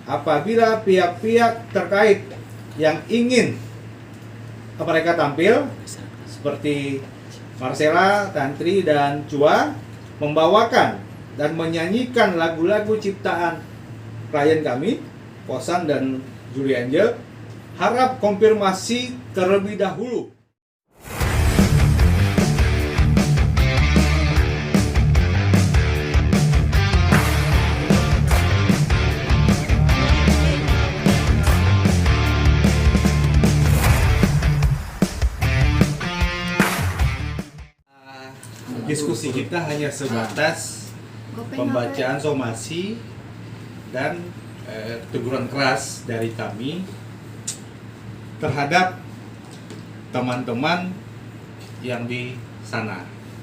apabila pihak-pihak terkait yang ingin mereka tampil seperti Marcella, Tantri, dan Chua membawakan dan menyanyikan lagu-lagu ciptaan klien kami, Kosan dan Julie Angel, harap konfirmasi terlebih dahulu. Diskusi kita hanya sebatas pembacaan somasi dan teguran keras dari kami terhadap teman-teman yang di sana.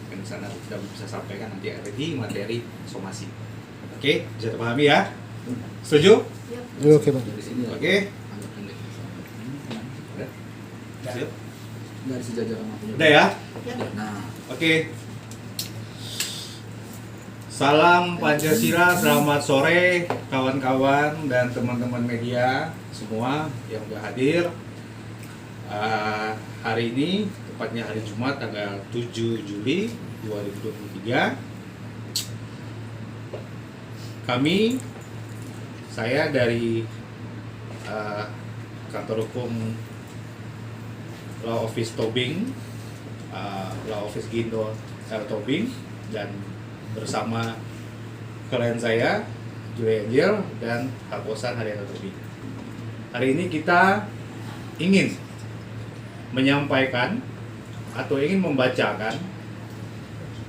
Yang di sana kita bisa sampaikan nanti di materi somasi. Oke, bisa terpahami ya? Setuju? Oke, Bang. Oke. Siap? Dari sejajar sama punya. Udah ya? Nah, Oke. Salam Pancasila, selamat sore kawan-kawan dan teman-teman media semua yang sudah hadir. Hari ini, tepatnya hari Jumat tanggal 7 Juli 2023. Saya dari kantor hukum Law Office Tobing, Law Office Gindo R. Tobing, dan bersama klien saya Julie Angel dan Kosan Haryana Tobing. Hari ini kita ingin menyampaikan atau ingin membacakan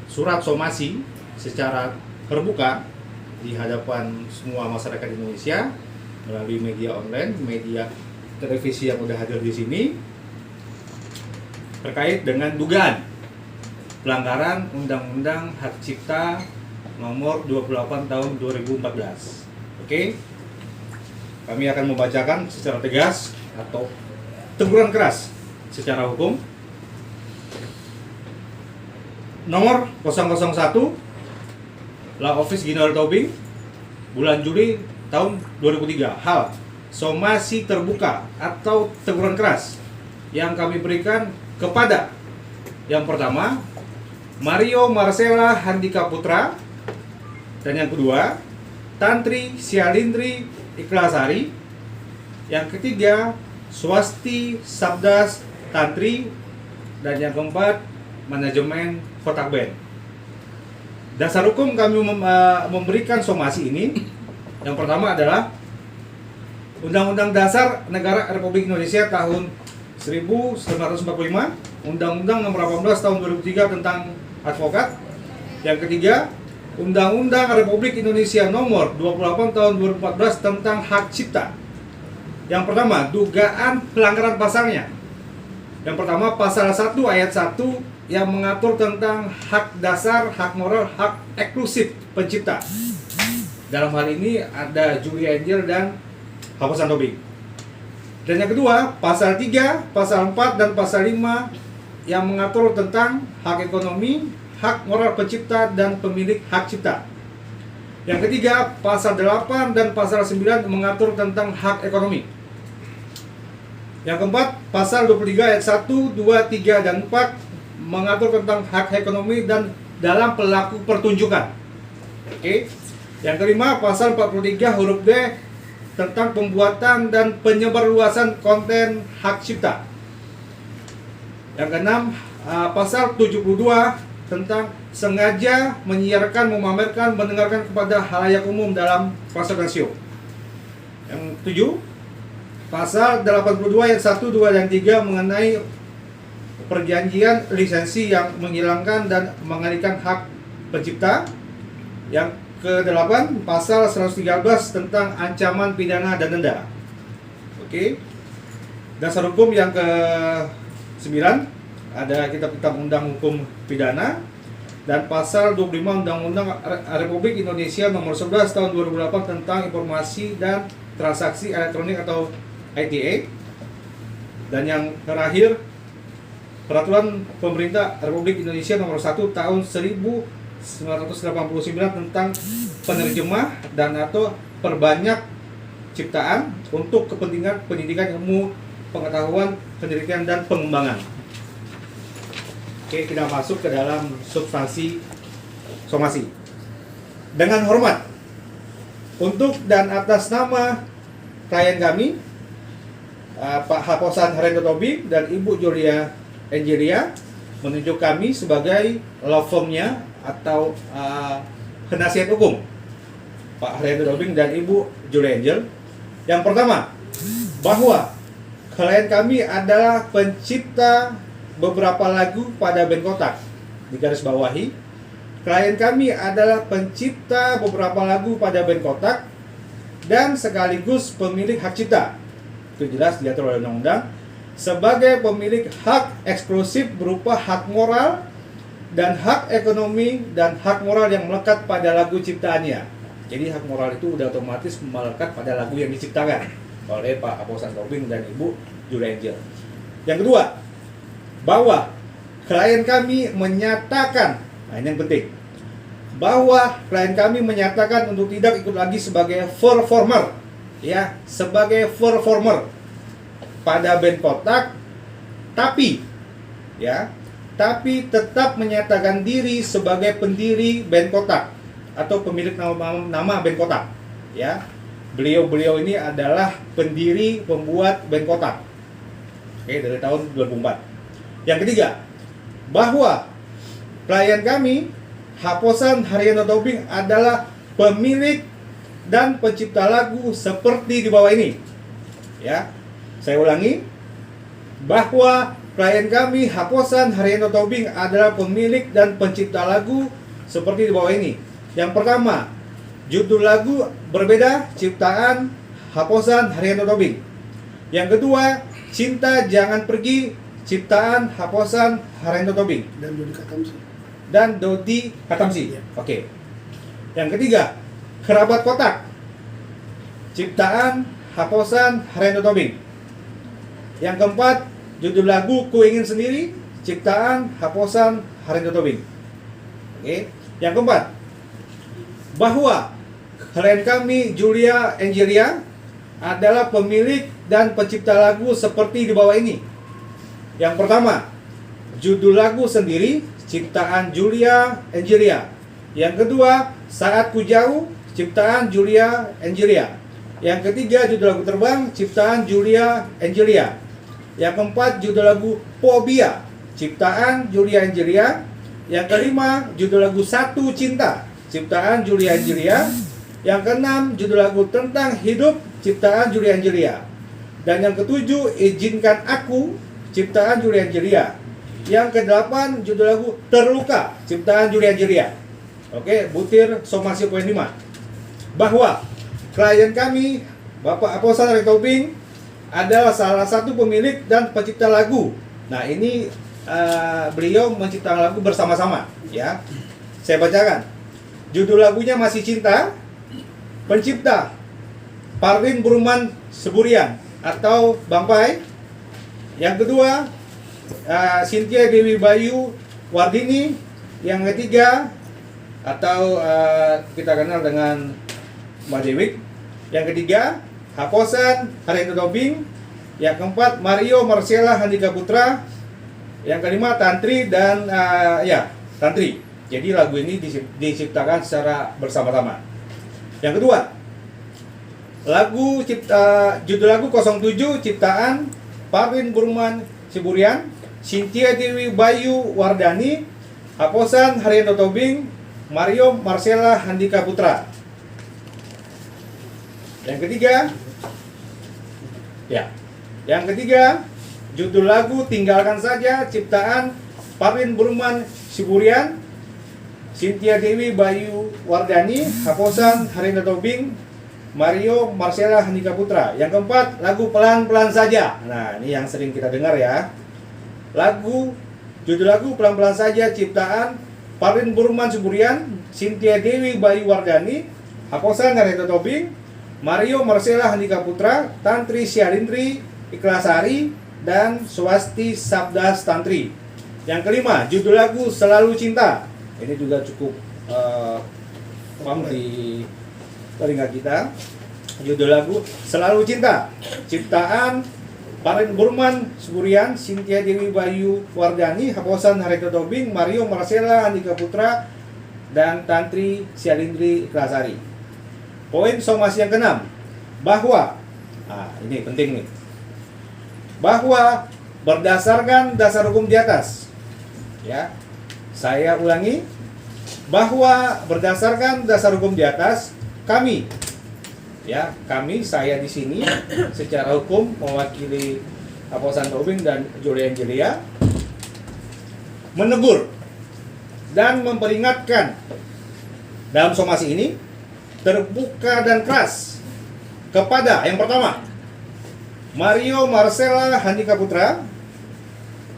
surat somasi secara terbuka di hadapan semua masyarakat Indonesia melalui media online, media televisi yang udah hadir di sini, terkait dengan dugaan pelanggaran Undang-Undang Hak Cipta nomor 28 tahun 2014. Oke? Kami akan membacakan secara tegas atau teguran keras secara hukum. Nomor 001 Law Office Gindo R. Tobing bulan Juli tahun 2003. Hal somasi terbuka atau teguran keras yang kami berikan kepada yang pertama Mario Marcella Handika Putra, dan yang kedua Tantri Sialindri Ikhlasari, yang ketiga Swasti Sabdas Tantri, dan yang keempat manajemen Kotak Band. Dasar hukum kami memberikan somasi ini yang pertama adalah Undang-Undang Dasar Negara Republik Indonesia tahun 1945, Undang-Undang Nomor 18 tahun 2003 tentang advokat. Yang ketiga, Undang-Undang Republik Indonesia Nomor 28 tahun 2014 tentang hak cipta. Yang pertama, dugaan pelanggaran pasalnya. Yang pertama, pasal 1 ayat 1 yang mengatur tentang hak dasar, hak moral, hak eksklusif pencipta. Dalam hal ini ada Julie Angel dan Kosan Tobing. Dan yang kedua, pasal 3, pasal 4, dan pasal 5 yang mengatur tentang hak ekonomi, hak moral pencipta, dan pemilik hak cipta. Yang ketiga, pasal 8 dan pasal 9 mengatur tentang hak ekonomi. Yang keempat, pasal 23 ayat 1, 2, 3, dan 4 mengatur tentang hak ekonomi dan dalam pelaku pertunjukan. Oke. Yang kelima, pasal 43 huruf D tentang pembuatan dan penyebarluasan konten hak cipta. Yang keenam, pasal 72 tentang sengaja menyiarkan, memamerkan, mendengarkan kepada halayak umum dalam pasokan show. Yang ketujuh, pasal 82 ayat 1, 2, dan 3 mengenai perjanjian lisensi yang menghilangkan dan mengalihkan hak pencipta. Yang ke-8, pasal 113 tentang ancaman pidana dan denda. Oke. Dasar hukum yang ke-9 ada kitab undang hukum pidana, dan pasal 25 Undang-Undang Republik Indonesia Nomor 11 tahun 2008 tentang informasi dan transaksi elektronik atau ITA. Dan yang terakhir, Peraturan Pemerintah Republik Indonesia Nomor 1 tahun 1989 tentang penerjemah dan atau perbanyak ciptaan untuk kepentingan pendidikan ilmu pengetahuan, pendidikan dan pengembangan. Oke, kita masuk ke dalam substansi somasi. Dengan hormat, untuk dan atas nama klien kami, Pak Haposan Haryanto Tobing dan Ibu Julia Angelia, menunjuk kami sebagai law firm-nya atau penasihat hukum Pak Haryanto Tobing dan Ibu Julia Angel. Yang pertama, bahwa klien kami adalah pencipta beberapa lagu pada band Kotak. Digaris bawahi, klien kami adalah pencipta beberapa lagu pada band Kotak dan sekaligus pemilik hak cipta. Itu jelas diatur oleh undang-undang sebagai pemilik hak eksklusif berupa hak moral dan hak ekonomi dan hak moral yang melekat pada lagu ciptaannya. Jadi hak moral itu udah otomatis melekat pada lagu yang diciptakan oleh Pak Haposan Tobing dan Ibu Julia Angel. Yang kedua, bahwa klien kami menyatakan, nah ini yang penting, bahwa klien kami menyatakan untuk tidak ikut lagi sebagai performer, ya, sebagai performer pada band Kotak, tapi tetap menyatakan diri sebagai pendiri band Kotak atau pemilik nama band Kotak, ya. Beliau ini adalah pendiri pembuat band Kotak, oke, dari tahun 2004. Yang ketiga, bahwa klien kami Haposan Haryanto Tobing adalah pemilik dan pencipta lagu seperti di bawah ini. Ya, saya ulangi, bahwa klien kami Haposan Haryanto Tobing adalah pemilik dan pencipta lagu seperti di bawah ini. Yang pertama, judul lagu berbeda, ciptaan Haposan Haryanto Tobing. Yang kedua, Cinta Jangan Pergi, ciptaan Haposan Haryanto Tobing dan Dodi Katamsi. Ya. Oke. Yang ketiga, Kerabat Kotak, ciptaan Haposan Haryanto Tobing. Yang keempat, judul lagu Ku Ingin Sendiri, ciptaan Haposan Haryanto Tobing. Oke. Yang keempat, bahwa klien kami Julia Angelia adalah pemilik dan pencipta lagu seperti di bawah ini. Yang pertama, judul lagu Sendiri, ciptaan Julia Angelia. Yang kedua, Saat Ku Jauh, ciptaan Julia Angelia. Yang ketiga, judul lagu Terbang, ciptaan Julia Angelia. Yang keempat, judul lagu Phobia, ciptaan Julia Angelia. Yang kelima, judul lagu Satu Cinta, ciptaan Julia Angelia. Yang keenam, judul lagu Tentang Hidup, ciptaan Julia Angelia. Dan yang ketujuh, Izinkan Aku, ciptaan Julia Angelia. Yang kedelapan, judul lagu Terluka, ciptaan Julia Angelia. Oke, butir somasi poin 5. Bahwa klien kami Bapak Haposan Haryanto Tobing adalah salah satu pemilik dan pencipta lagu. Nah, ini beliau menciptakan lagu bersama-sama, ya. Saya bacakan. Judul lagunya Masih Cinta. Pencipta Parlin Burman Seburian atau Bang Pai. Yang kedua, Cynthia Dewi Bayu Wardini. Yang ketiga, atau kita kenal dengan Mbak Dewi. Yang ketiga, Haposan Haryanto Tobing. Yang keempat, Mario Marcella Handika Putra. Yang kelima, Tantri dan Tantri. Jadi lagu ini diciptakan secara bersama-sama. Yang kedua, judul lagu 07, ciptaan Parlin Burman Seburian, Cynthia Dewi Bayu Wardani, Haposan Haryanto Tobing, Mario Marcella Handika Putra. Yang ketiga, judul lagu Tinggalkan Saja, ciptaan Parlin Burman Seburian, Cynthia Dewi Bayu Wardani, Haposan Haryanto Tobing, Mario Marcella Handika Putra. Yang keempat, lagu Pelan-Pelan Saja. Nah, ini yang sering kita dengar ya. Judul lagu Pelan-Pelan Saja, ciptaan Parlin Burman Seburian, Cynthia Dewi Bayu Wardani, Haposan Haryanto Tobing, Mario Marcella Handika Putra, Tantri Syarindri Ikhlasari, dan Swasti Sabda Tantri. Yang kelima, judul lagu Selalu Cinta. Ini juga cukup paham di telinga kita. Judul lagu Selalu Cinta, ciptaan Paren Burman Sugurian, Cynthia Dewi Bayu Wardani, Haposan Hareto Tobing, Mario Marcella Andika Putra, dan Tantri Sialindri Ikhlasari. Poin somasi yang keenam, bahwa ini penting nih, bahwa berdasarkan dasar hukum di atas, ya, saya ulangi, bahwa berdasarkan dasar hukum di atas, kami, ya, saya di sini secara hukum mewakili Haposan Tobing dan Julia Angelia menegur dan memperingatkan dalam somasi ini terbuka dan keras kepada yang pertama Mario Marcella Handika Putra,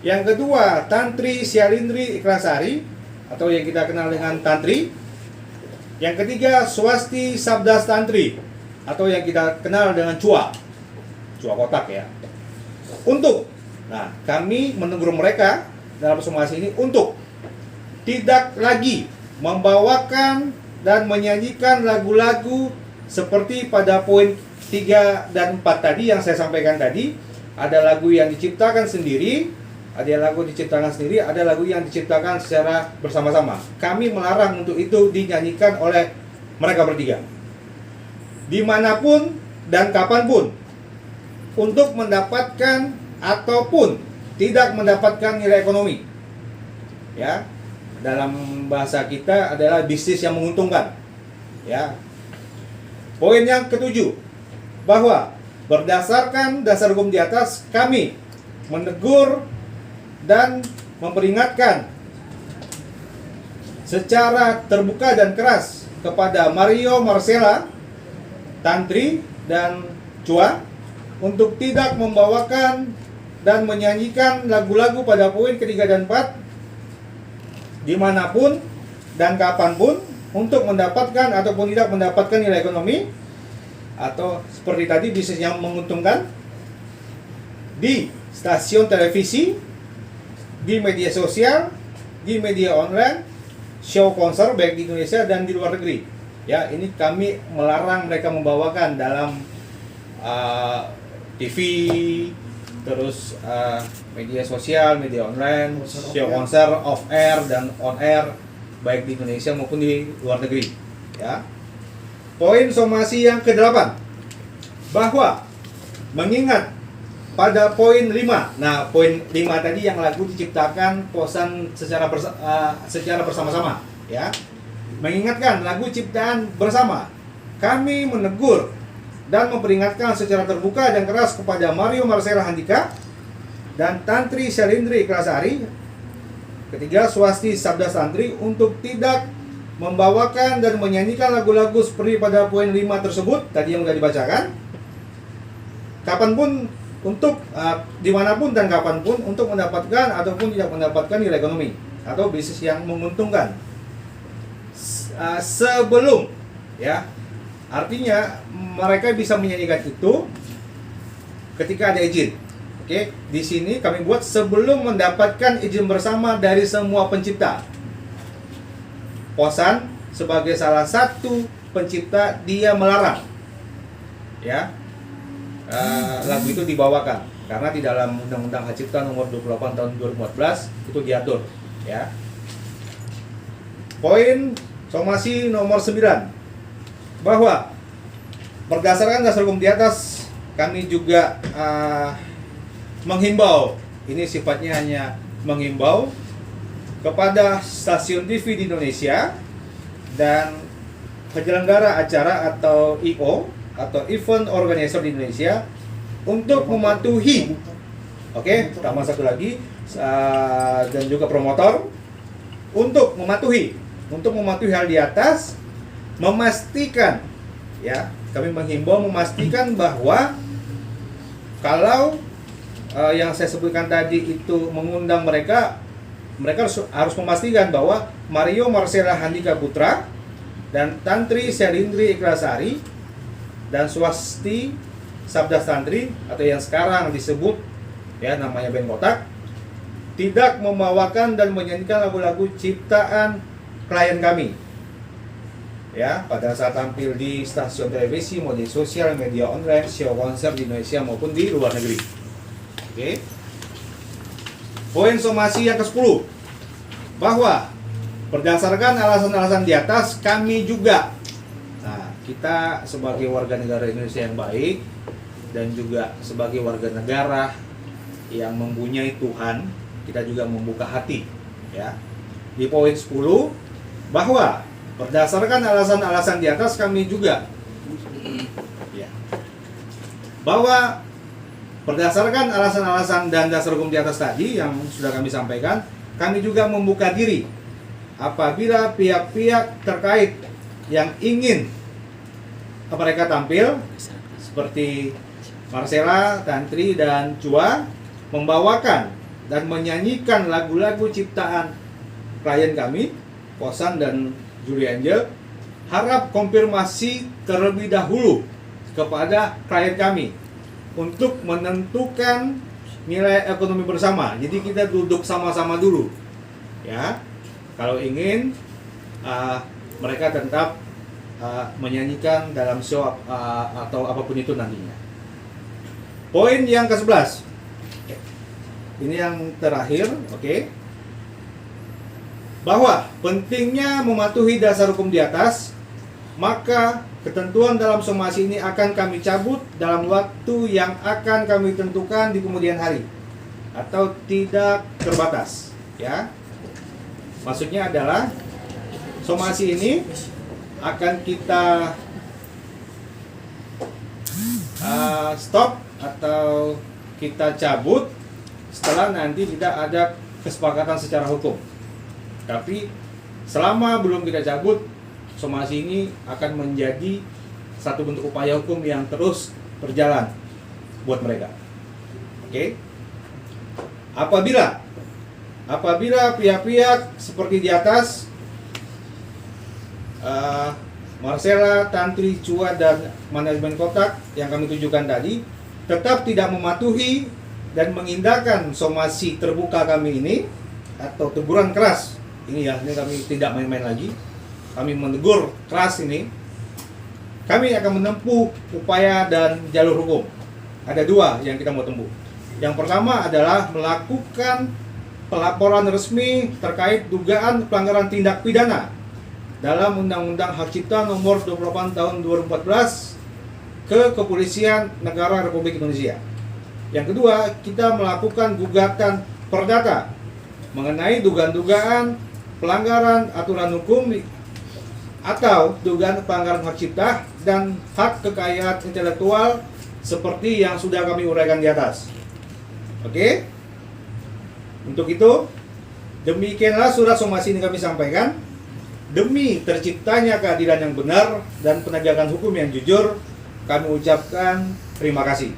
yang kedua Tantri Sialindri Ikhlasari atau yang kita kenal dengan Tantri, yang ketiga Swasti Sabdas Tantri atau yang kita kenal dengan Cua kotak ya. Untuk, kami menegur mereka dalam somasi ini untuk tidak lagi membawakan dan menyanyikan lagu-lagu seperti pada poin 3 dan 4 tadi yang saya sampaikan tadi. Ada lagu yang diciptakan sendiri, ada lagu yang diciptakan secara bersama-sama. Kami melarang untuk itu dinyanyikan oleh mereka bertiga dimanapun dan kapanpun, untuk mendapatkan ataupun tidak mendapatkan nilai ekonomi, ya. Dalam bahasa kita adalah bisnis yang menguntungkan, ya. Poin yang ketujuh, bahwa berdasarkan dasar hukum di atas, kami menegur dan memperingatkan secara terbuka dan keras kepada Mario Marcella, Tantri, dan Cua untuk tidak membawakan dan menyanyikan lagu-lagu pada poin ketiga dan 4 dimanapun dan kapanpun untuk mendapatkan ataupun tidak mendapatkan nilai ekonomi atau seperti tadi bisnis yang menguntungkan di stasiun televisi, di media sosial, di media online, show konser baik di Indonesia dan di luar negeri. Ya, ini kami melarang mereka membawakan dalam TV, terus media sosial, media online, show konser off air dan on air baik di Indonesia maupun di luar negeri. Ya. Poin somasi yang ke-8, bahwa mengingat pada poin 5. Nah, poin 5 tadi yang lagu diciptakan Posan secara bersama-sama, ya. Mengingatkan lagu ciptaan bersama, kami menegur dan memperingatkan secara terbuka dan keras kepada Mario Marcella Handika dan Tantri Sialindri Ikhlasari, ketiga Swasti Sabdas Tantri, untuk tidak membawakan dan menyanyikan lagu-lagu seperti pada poin 5 tersebut tadi yang sudah dibacakan, kapanpun, untuk dimanapun dan kapanpun, untuk mendapatkan ataupun tidak mendapatkan nilai ekonomi atau bisnis yang menguntungkan sebelum, ya, artinya mereka bisa menyanyikan itu ketika ada izin. Oke, di sini kami buat sebelum mendapatkan izin bersama dari semua pencipta. Posan sebagai salah satu pencipta, dia melarang, ya, lagu itu dibawakan karena di dalam Undang-Undang Hak Cipta nomor 28 tahun 2014 itu diatur, ya. Poin somasi nomor 9, bahwa berdasarkan dasar hukum di atas, kami juga menghimbau, ini sifatnya hanya menghimbau kepada stasiun TV di Indonesia dan penyelenggara acara atau IO atau event organizer di Indonesia untuk mematuhi, tambah satu lagi, dan juga promotor untuk mematuhi hal di atas, memastikan, ya, kami menghimbau memastikan bahwa kalau yang saya sebutkan tadi itu mengundang mereka harus memastikan bahwa Mario Marcella Handika Putra dan Tantri Sialindri Ikhlasari dan Swasti Sabdas Tantri atau yang sekarang disebut, ya, namanya band kotak, tidak membawakan dan menyanyikan lagu-lagu ciptaan klien kami, ya pada saat tampil di stasiun televisi, media sosial, media online, show konser di Indonesia maupun di luar negeri. Oke. Poin somasi yang ke-10, bahwa berdasarkan alasan-alasan di atas kami juga, nah kita sebagai warga negara Indonesia yang baik dan juga sebagai warga negara yang mempunyai Tuhan, kita juga membuka hati, ya. Di poin 10, bahwa berdasarkan alasan-alasan di atas kami juga, ya, bahwa berdasarkan alasan-alasan dan dasar hukum di atas tadi yang sudah kami sampaikan, kami juga membuka diri apabila pihak-pihak terkait yang ingin mereka tampil seperti Marcella, Tantri, dan Chua membawakan dan menyanyikan lagu-lagu ciptaan klien kami, Kosan dan Julie Angel, harap konfirmasi terlebih dahulu kepada klien kami untuk menentukan nilai ekonomi bersama. Jadi kita duduk sama-sama dulu, ya. Kalau ingin mereka tetap menyanyikan dalam show atau apapun itu nantinya. Poin yang ke-11, ini yang terakhir, oke. Bahwa pentingnya mematuhi dasar hukum di atas, maka ketentuan dalam somasi ini akan kami cabut dalam waktu yang akan kami tentukan di kemudian hari atau tidak terbatas, ya. Maksudnya adalah somasi ini akan kita stop atau kita cabut setelah nanti tidak ada kesepakatan secara hukum. Tapi selama belum kita cabut, somasi ini akan menjadi satu bentuk upaya hukum yang terus berjalan buat mereka. Oke? Apabila pihak-pihak seperti di atas, Marcella, Tantri, Chua, dan manajemen kotak yang kami tunjukkan tadi tetap tidak mematuhi dan mengindahkan somasi terbuka kami ini atau teguran keras ini, ya, ini kami tidak main-main lagi. Kami menegur keras ini. Kami akan menempuh upaya dan jalur hukum. Ada dua yang kita mau tempuh. Yang pertama adalah melakukan pelaporan resmi terkait dugaan pelanggaran tindak pidana dalam Undang-Undang Hak Cipta Nomor 28 Tahun 2014 ke Kepolisian Negara Republik Indonesia. Yang kedua, kita melakukan gugatan perdata mengenai dugaan-dugaan pelanggaran aturan hukum atau dugaan pelanggaran hak cipta dan hak kekayaan intelektual seperti yang sudah kami uraikan di atas. Oke? Untuk itu, demikianlah surat somasi ini kami sampaikan. Demi terciptanya keadilan yang benar dan penegakan hukum yang jujur, kami ucapkan terima kasih.